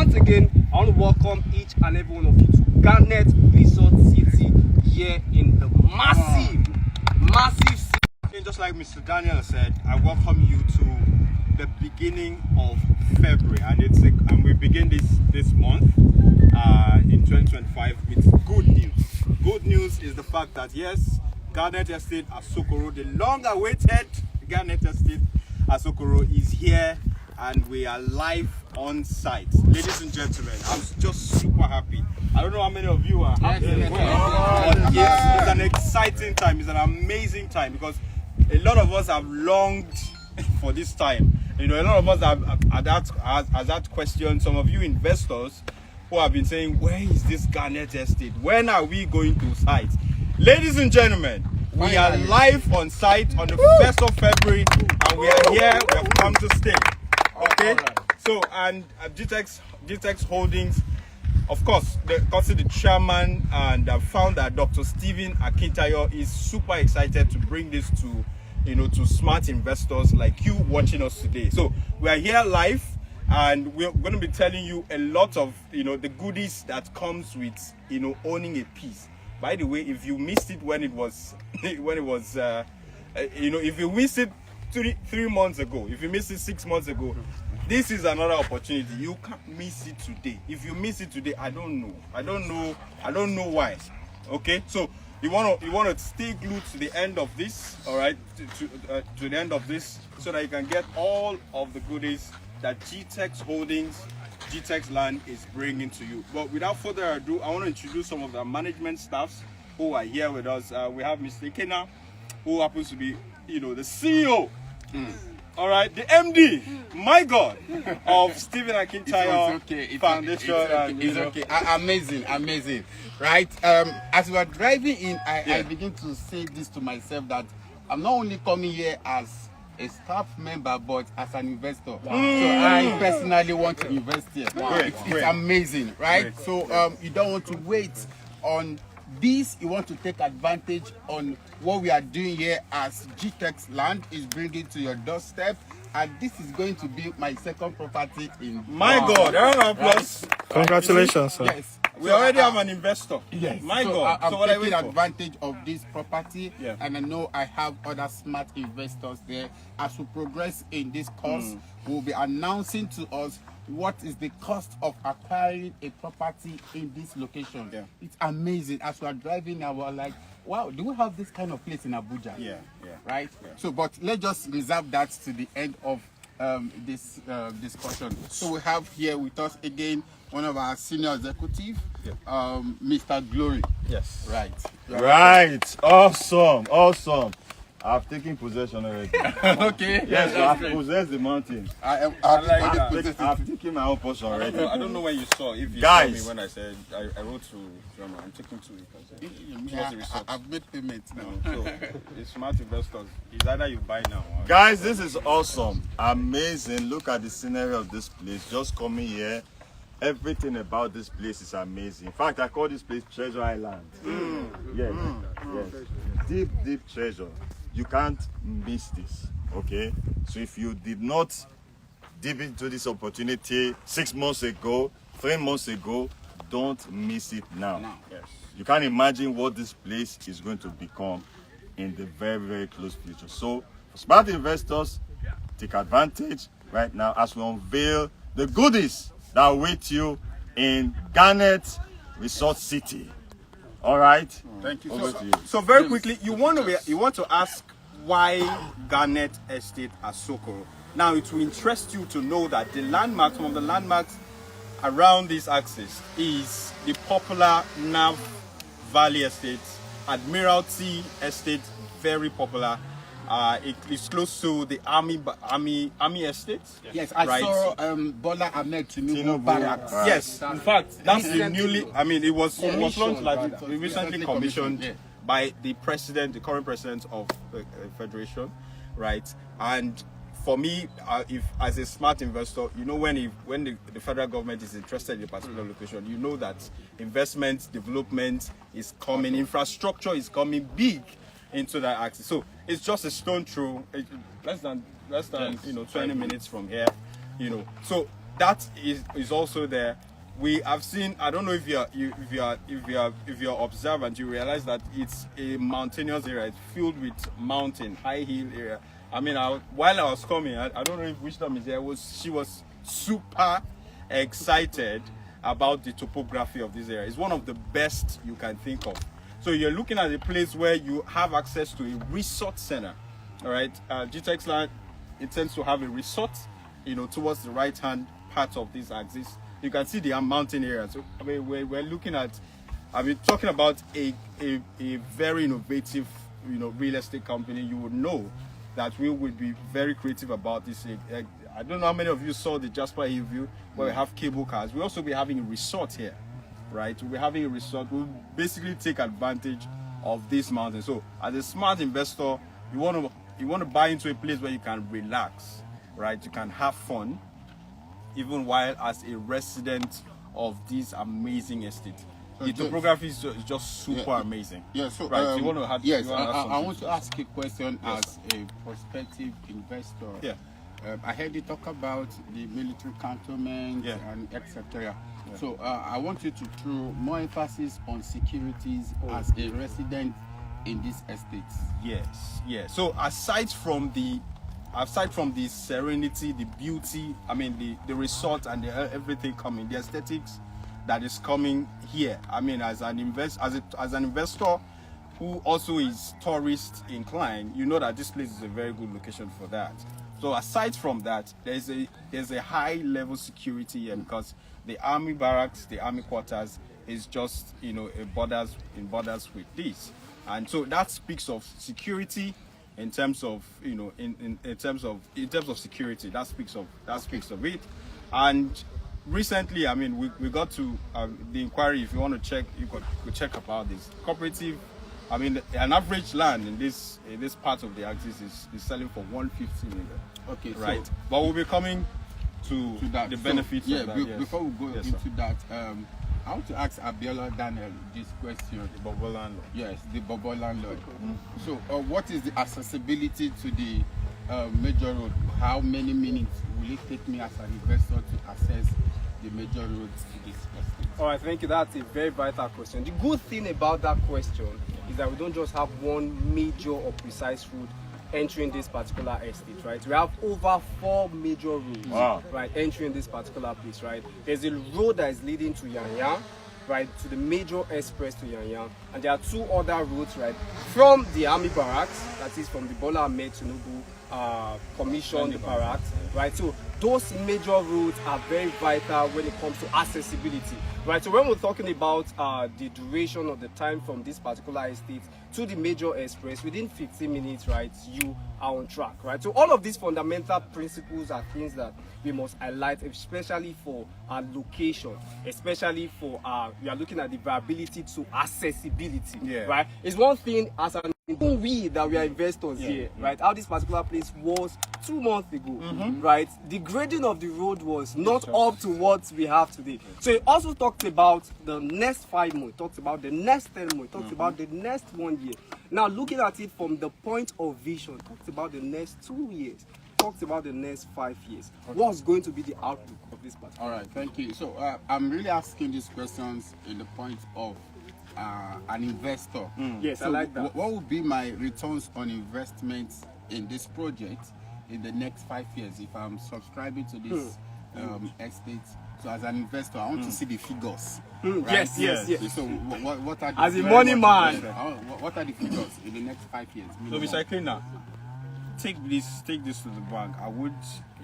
once again, I want to welcome each and every one of you to Garnet Resort City here in the massive city. And just like Mr. Daniel said, I welcome you to the beginning of February, and we begin this month in 2025 with good news. Good news is the fact that yes, Garnet Estate Asokoro, the long-awaited Garnet Estate Asokoro, is here, and we are live on site. Ladies and gentlemen, I'm just super happy. I don't know how many of you are happy as well, but it's an exciting time. It's an amazing time because a lot of us have longed for this time. You know, a lot of us have that question. Some of you investors who have been saying, where is this Garnet Estate? When are we going to site? Ladies and gentlemen, we are live on site on the 1st of February, and we are here. We have come to stay. Okay? So, and GTEX Holdings, of course, the chairman and founder, Dr. Stephen Akintayo, is super excited to bring this to, to smart investors like you watching us today. So we are here live, and we're going to be telling you a lot of, the goodies that comes with, owning a piece. By the way, if you missed it when it was, if you missed it 3 months ago, if you missed it 6 months ago, this is another opportunity. You can't miss it today. If you miss it today, I don't know why. Okay, so you want to stay glued to the end of this, all right, to the end of this, so that you can get all of the goodies that GTEX Holdings, GTEX Land is bringing to you. But without further ado, I want to introduce some of the management staffs who are here with us. We have Mr. Ikena, who happens to be, the CEO. All right, the MD, my God, of Stephen Akintayo Foundation. It's okay. Amazing, right? As we were driving in, I begin to say this to myself, that I'm not only coming here as a staff member, but as an investor. So I personally want to invest here. It's amazing, right? Great. So you don't want to wait on this. You want to take advantage on what we are doing here as GTEX Land is bringing to your doorstep, and this is going to be my second property in. My God, round of applause. Congratulations, sir. Yes. We already have an investor. Yes. My so God. I'm So what are we taking for? advantage of this property, Yeah. and I know I have other smart investors there. As we progress in this course, we'll be announcing to us what is the cost of acquiring a property in this location. Yeah. It's amazing. As we are driving, I was like, wow, do we have this kind of place in Abuja? Yeah. Right? Yeah. So, but let's just reserve that to the end of this discussion. So we have here with us again one of our senior executives, Mr. Glory. Yes. Right. Right. Awesome. I've taken possession already. Okay. Yes, I've possessed the mountain. I've taken my own portion already. I don't know when you saw. If you Guys. saw me when I said I wrote to Drama, I'm taking 2 weeks. I've made payments now. So the smart investors, it's either you buy now or Guys, this is awesome. Amazing. Look at the scenery of this place. Just coming here. Everything about this place is amazing. In fact, I call this place Treasure Island. Yes. Deep treasure. You can't miss this. Okay? So if you did not dip into this opportunity 6 months ago, 3 months ago, don't miss it now. Yes. You can't imagine what this place is going to become in the very, very close future. So, for smart investors, take advantage right now as we unveil the goodies that await you in Garnet Resort City. All right? Thank you. Over to you. So very quickly, you want to ask why Garnet Estate Asokoro. Now, it will interest you to know that the landmarks, some of the landmarks around this axis, is the popular Nav Valley Estate, Admiralty Estate, very popular. It is close to the Army Estate. Yes, I saw Bola Ahmed Tinubu barracks. Yes, in fact, that's the newly. It was launched like recently commissioned by the current president of the federation, right? And for me, if as a smart investor, when the federal government is interested in a particular location, you know that investment, development is coming, infrastructure is coming big into that axis. So it's just a stone throw, less than 20 minutes from here, So that is also there. We have seen. I don't know if you're observant, you realize that it's a mountainous area. It's filled with mountain, high hill area. I mean, while I was coming, I don't know if Wisdom is there. She was super excited about the topography of this area. It's one of the best you can think of. So you're looking at a place where you have access to a resort center. All right, GTEX land, it tends to have a resort, towards the right hand part of this axis. You can see the mountain area. So I mean, we're looking at, talking about a very innovative, real estate company. You would know that we would be very creative about this. I don't know how many of you saw the Jasper Hill View, where we have cable cars. We'll also be having a resort here, right? We'll be having a resort. We'll basically take advantage of this mountain. So as a smart investor, you want to buy into a place where you can relax, right? You can have fun, even while as a resident of this amazing estate. The topography is just super amazing. Yeah, so right. You want to have, yes, I want to ask a question as a prospective investor. Yeah. I heard you talk about the military cantonment and etc. Yeah. So I want you to throw more emphasis on securities as a resident in this estate. Yes, yes. So aside from the serenity, the beauty, the resort and everything coming, the aesthetics that is coming here. As an investor who also is tourist inclined, you know that this place is a very good location for that. So aside from that, there's a high level security here, because the army barracks, the army quarters is just borders with this, and so that speaks of security in terms of in terms of security. That speaks of it. And recently, we got to the inquiry. If you want to check, you could check about this cooperative. An average land in this part of the axis is selling for 150 million. Okay, right. So, but we'll be coming to that. The benefits of that. Yes. Before we go into that, I want to ask Abiola Daniel this question. The Bobo landlord. Yes, the Bobo landlord. So, what is the accessibility to the major road? How many minutes will it take me as an investor to access the major roads to this estate? All right, thank you. That's a very vital question. The good thing about that question is that we don't just have one major or precise route entering this particular estate, right? We have over 4 major roads, right, entering this particular place, right? There's a road that is leading to Yanya, right, to the major express to Yanya, and there are 2 other roads, right, from the army barracks, that is from the Bola Ahmed Tinubu commissioned barracks, right? So those major roads are very vital when it comes to accessibility, right? So when we're talking about the duration of the time from this particular estate to the major express, within 15 minutes, right, you are on track, right? So all of these fundamental principles are things that we must highlight, especially for our location, especially for we are looking at the viability to accessibility, right? It's one thing as an we that we are investors here, right? How this particular place was 2 months ago, right? The grading of the road was not up to what we have today. So it also talked about the next 5 months, it talks about the next 10 months, it talks about the next 1 year. Now looking at it from the point of vision, it talks about the next 2 years, talks about the next 5 years. What's going to be the outlook of this particular? All right, thank you. So I'm really asking these questions in the point of an investor. Yes, so I like that. What would be my returns on investment in this project in the next 5 years if I'm subscribing to this estate? So as an investor, I want to see the figures. Right? Yes. So what are the as a money man, what are the figures in the next 5 years? So Mr. Cleaner, take this to the bank.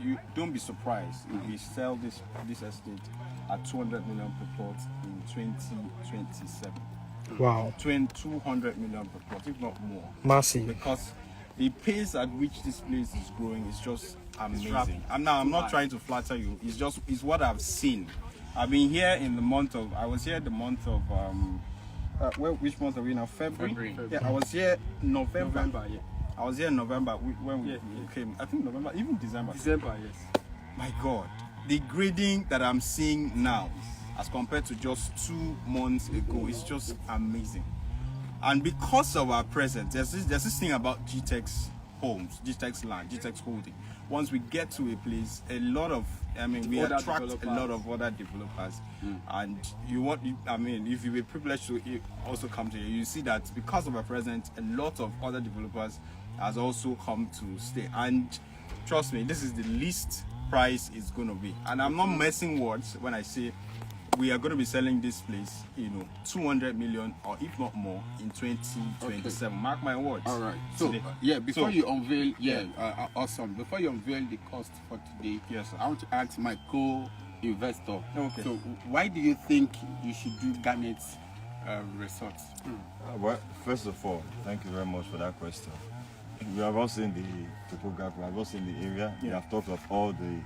You don't be surprised if we sell this estate at 200 million per plot in 2027. Wow. 200 million per plot, if not more. Massive. Because the pace at which this place is growing is just amazing. I'm not trying to flatter you. It's what I've seen. I've been here in the month of. I was here the month of. Which month are we now? February. Yeah, I was here November. yeah. I was here in November when we came. I think November, even December. December, yes. My God, the grading that I'm seeing now, as compared to just 2 months ago, is just amazing. And because of our presence, there's this thing about GTEX homes, GTEX land, GTEX holding. once we get to a place, we Other attract a developers. lot of other developers. And if you were privileged to also come to here, you see that because of our presence, a lot of other developers has also come to stay. And trust me, this is the least price it's going to be. And I'm not messing words when I say we are going to be selling this place, 200 million or if not more in 2027. Mark my words. All right. So, before you unveil, awesome. Before you unveil the cost for today, Yes, sir. I want to ask my co-investor. Okay. So, why do you think you should do Garnet Resort? Well, first of all, thank you very much for that question. We have all seen the topography, we have all seen the area, we have talked of all the,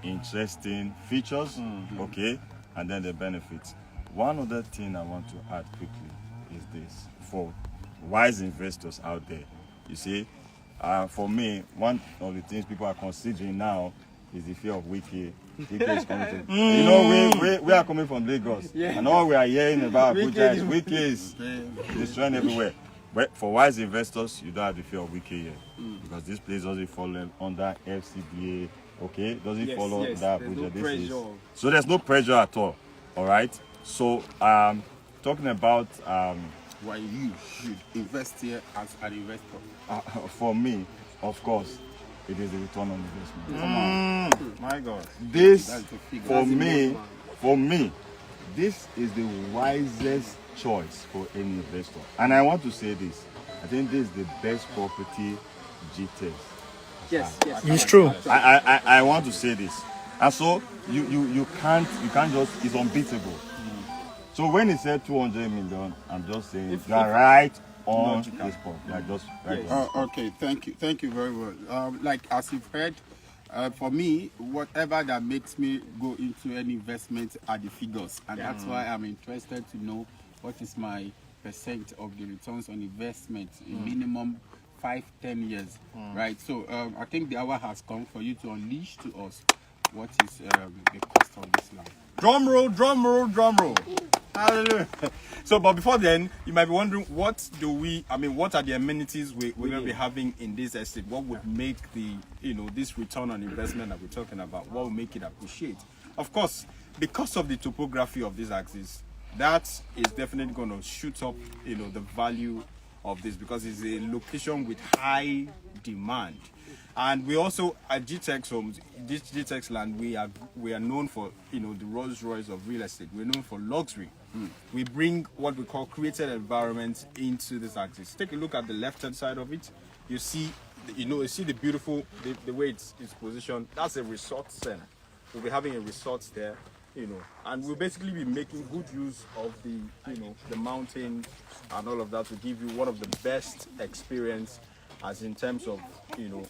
interesting features, okay, and then the benefits. One other thing I want to add quickly is this, for wise investors out there, you see, for me, one of the things people are considering now is the fear of Wiki. Wiki is coming to, we are coming from Lagos, and all we are hearing about Abuja is Wiki is destroying everywhere. But for wise investors, you don't have the fear of Wiki here, because this place doesn't fall under FCDA, okay? Doesn't follow under Abuja. So there's no pressure at all. All right. So talking about Why you should invest here as an investor? for me, of course, it is the return on investment. My God. This That's the figure. for me, this is the wisest choice for any investor. And I want to say this. I think this is the best property GTEX. Yes. It's true. I want to say this. And so you can't just, it's unbeatable. So when he said 200 million, I'm just saying you are right on this point. You are just right on. Okay, thank you very well. Like as you've heard, for me, whatever that makes me go into any investment are the figures, and that's why I'm interested to know what is my percent of the returns on investment in minimum 5-10 years, right? So I think the hour has come for you to unleash to us what is the cost of this land. Drum roll. Hallelujah. So, but before then, you might be wondering, what are the amenities we're going to be having in this estate? What would make this return on investment that we're talking about, what will make it appreciate? Of course, because of the topography of this axis, that is definitely going to shoot up, the value of this, because it's a location with high demand. And we also at GTEX Homes, this GTEX land, we are known for the Rolls Royce of real estate. We're known for luxury. We bring what we call created environments into this axis. Take a look at the left-hand side of it. You see, the beautiful the way it's positioned. That's a resort center. We'll be having a resort there, and we'll basically be making good use of the mountain and all of that to give you one of the best experience as in terms of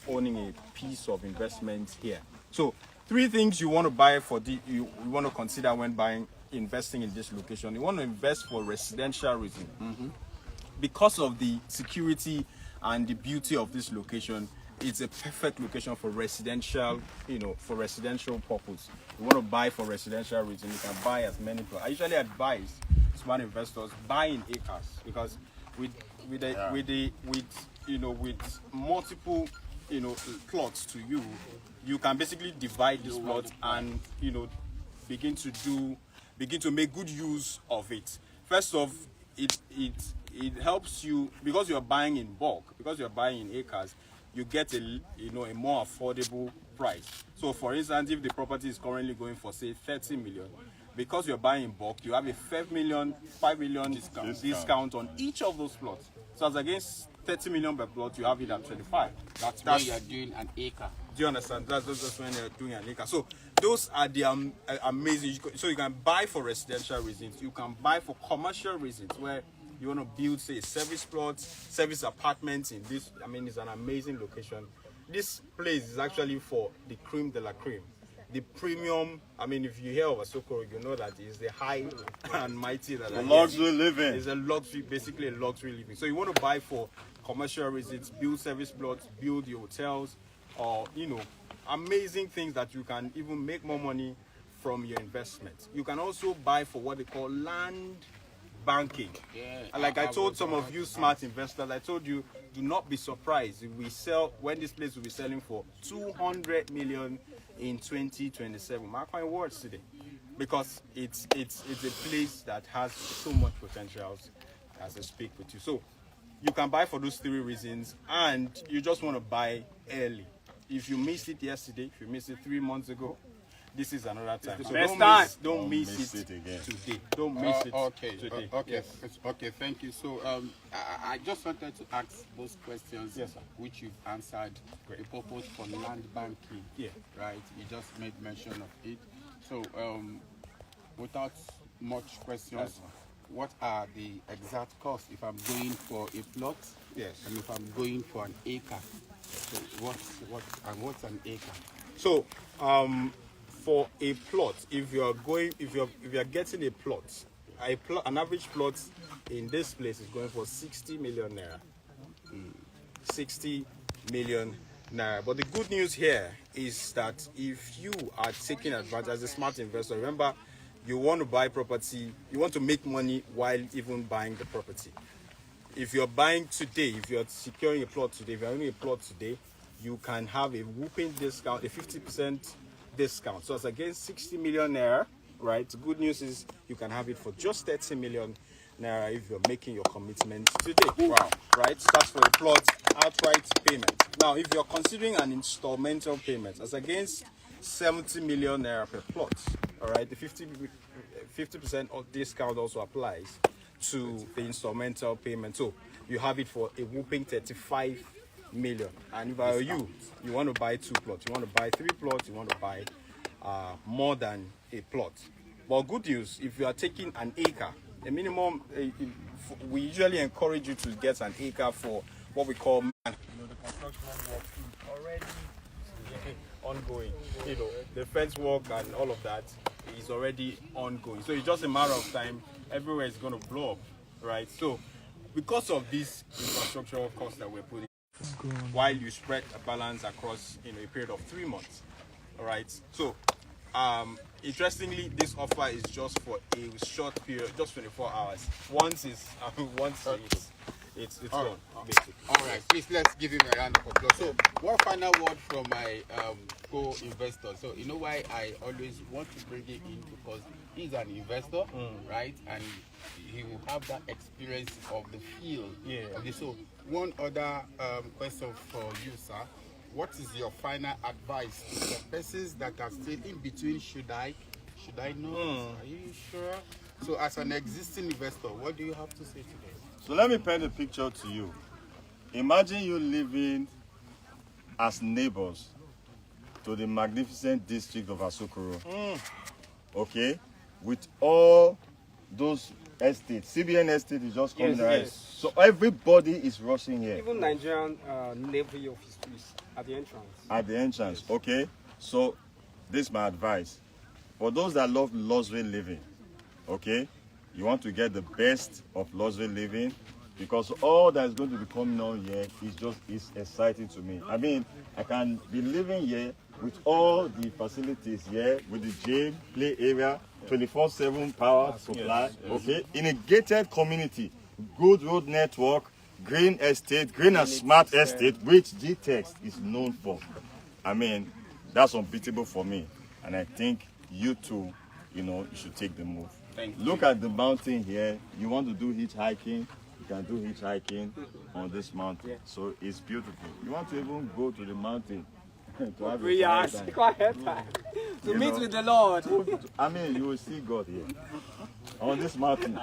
owning a piece of investment here. So 3 things you want to buy you want to consider when investing in this location. You want to invest for residential reason. Because of the security and the beauty of this location, it's a perfect location for residential, for residential purpose. You want to buy for residential reason, you can buy as many plots. I usually advise smart investors buy in acres, because with multiple plots to you can basically divide this plot and begin to make good use of it. First off, it helps you, because you're buying in bulk, because you're buying in acres, you get a more affordable price. So for instance, if the property is currently going for say 30 million, because you're buying in bulk, you have a 5 million discount on each of those plots. So as against 30 million per plot, you have it at 25. That's when you're doing an acre. Do you understand? That's when you're doing an acre. So those are the amazing. So you can buy for residential reasons. You can buy for commercial reasons, where you want to build, say, service plots, service apartments in this. It's an amazing location. This place is actually for the cream de la cream. The premium, if you hear of Asokoro, you know that it's the high and mighty that The luxury living. It's a luxury, basically a luxury living. So you want to buy for commercial reasons, build service plots, build your hotels, or amazing things that you can even make more money from your investment. You can also buy for what they call land banking. And like I told some of you smart investors, I told you, do not be surprised if we sell, when this place will be selling for 200 million in 2027. Mark my words today, because it's a place that has so much potential as I speak with you. So you can buy for those 3 reasons, and you just want to buy early. If you missed it yesterday, if you missed it 3 months ago, this is another time. So don't miss it again today. Don't miss it today. Okay, Yes. okay, thank you. So I just wanted to ask those questions, Yes, sir. which you've answered. The purpose for land banking, right? You just made mention of it. So without much questions, what are the exact costs if I'm going for a plot? Yes. And if I'm going for an acre? So what's an acre? So for a plot, if you're getting a plot, an average plot in this place is going for 60 million naira. 60 million naira. But the good news here is that if you are taking advantage as a smart investor, remember, you want to buy property, you want to make money while even buying the property. If you're buying today, if you're securing a plot today, if you're owning a plot today, you can have a whooping discount, a 50% discount. So it's against 60 million naira, right? The good news is you can have it for just 30 million naira if you're making your commitment today. Wow, right? That's for a plot outright payment. Now, if you're considering an installmental payment, that's against 70 million naira per plot. All right, the 50% of discount also applies to the installmental payment. So you have it for a whooping 35 million. And if I were you, you want to buy 2 plots, you want to buy 3 plots, you want to buy more than a plot. But good news, if you are taking an acre, a minimum, we usually encourage you to get an acre for what we call the construction work is already ongoing. The fence work and all of that is already ongoing. So it's just a matter of time. Everywhere is going to blow up, right? So because of this infrastructural cost that we're putting, while you spread a balance across a period of 3 months, all right? So interestingly, this offer is just for a short period, just 24 hours. Once it's gone, basically. All right, please let's give him a round of applause. So, one final word from my co-investor. So, you know why I always want to bring him in, because he's an investor, right? And he will have that experience of the field. Yeah. Okay, so one other question for you, sir. What is your final advice to the persons that are still in between? Should I know? Are you sure? So, as an existing investor, what do you have to say today? So let me paint a picture to you. Imagine you living as neighbors to the magnificent district of Asokoro. Okay? With all those estates. CBN estate is just coming right. Yes. So everybody is rushing here. Even Nigerian Navy officers at the entrance. At the entrance, okay? So this is my advice. For those that love luxury living, okay? You want to get the best of luxury living, because all that is going to be coming on here is exciting to me. I mean, I can be living here with all the facilities here, with the gym, play area, 24/7 power supply, okay? In a gated community, good road network, green estate, green and smart estate, which GTEX is known for. I mean, that's unbeatable for me. And I think you too, you should take the move. Look at the mountain here. You want to do hitchhiking, you can do hitchhiking on this mountain. So it's beautiful. You want to even go to the mountain to have a quiet time. To meet with the Lord. I mean, you will see God here. On this mountain,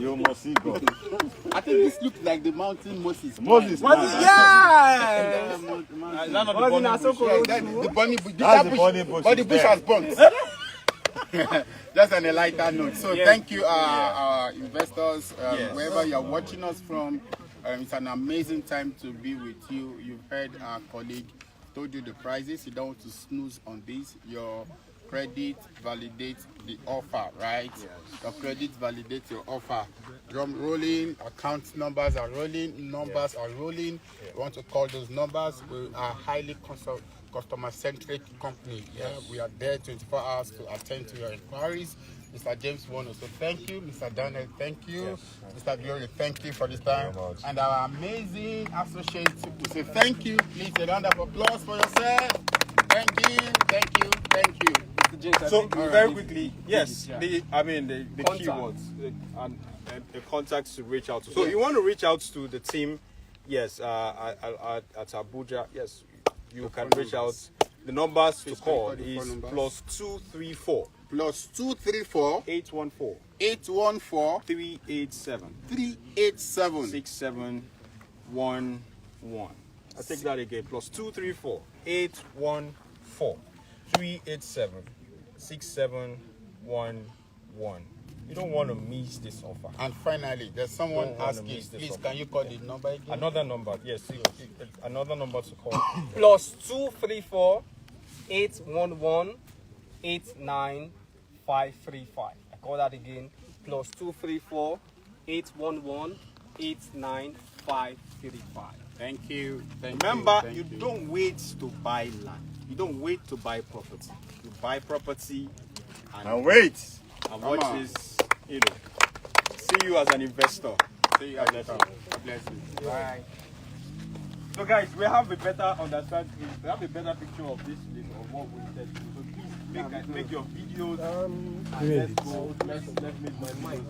you it. must see God. I think this looks like the mountain Moses. Moses, Yes! Is that not the Was in bunny bush? Asokoro. The bunny bush. That's the bunny bush. Bunny bush has burnt. Just on a lighter note. So thank you, investors, wherever you're watching us from. It's an amazing time to be with you. You've heard our colleague told you the prices. You don't want to snooze on this. Your credit validates the offer, right? Yes. Your credit validates your offer. Drum rolling, account numbers are rolling, numbers are rolling. You want to call those numbers. We are highly customer-centric company. Yeah, we are there 24 hours to attend to your inquiries. Mr. James Wono, so thank you. Mr. Garnet, thank you. Mr. Glory, thank you for this time. And our amazing associates, we say thank you. Please a round of applause for yourself. Thank you, thank you, thank you. Mr. James, I So think very quickly, yes, yeah. the Contact. keywords and the contacts to reach out to. So you want to reach out to the team, yes, at Abuja, yes, you can reach out. The numbers to call is +234 +234 814 814 387 387 6711. I take that again. +234 814 387 6711. You don't want to miss this offer. And finally, there's someone Don't wanna asking, miss this please, offer. can you call the number again? Another number, yes, another number to call. +234 811 89535. I call that again. +234 811 89535. Thank you. Remember, Thank you don't wait to buy land. You don't wait to buy property. You buy property And wait. and Come watch on. this, see you as an investor. See you at the top. God bless you. Bye. So guys, we have a better understanding, we have a better picture of this place, of what we said. So please make your videos and let's go, let's make my mind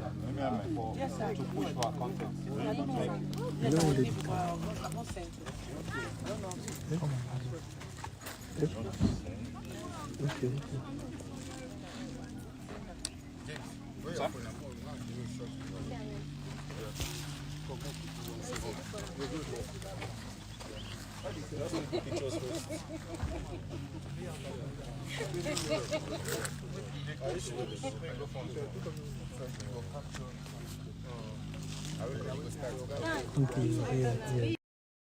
to push for our content. Okay, yeah.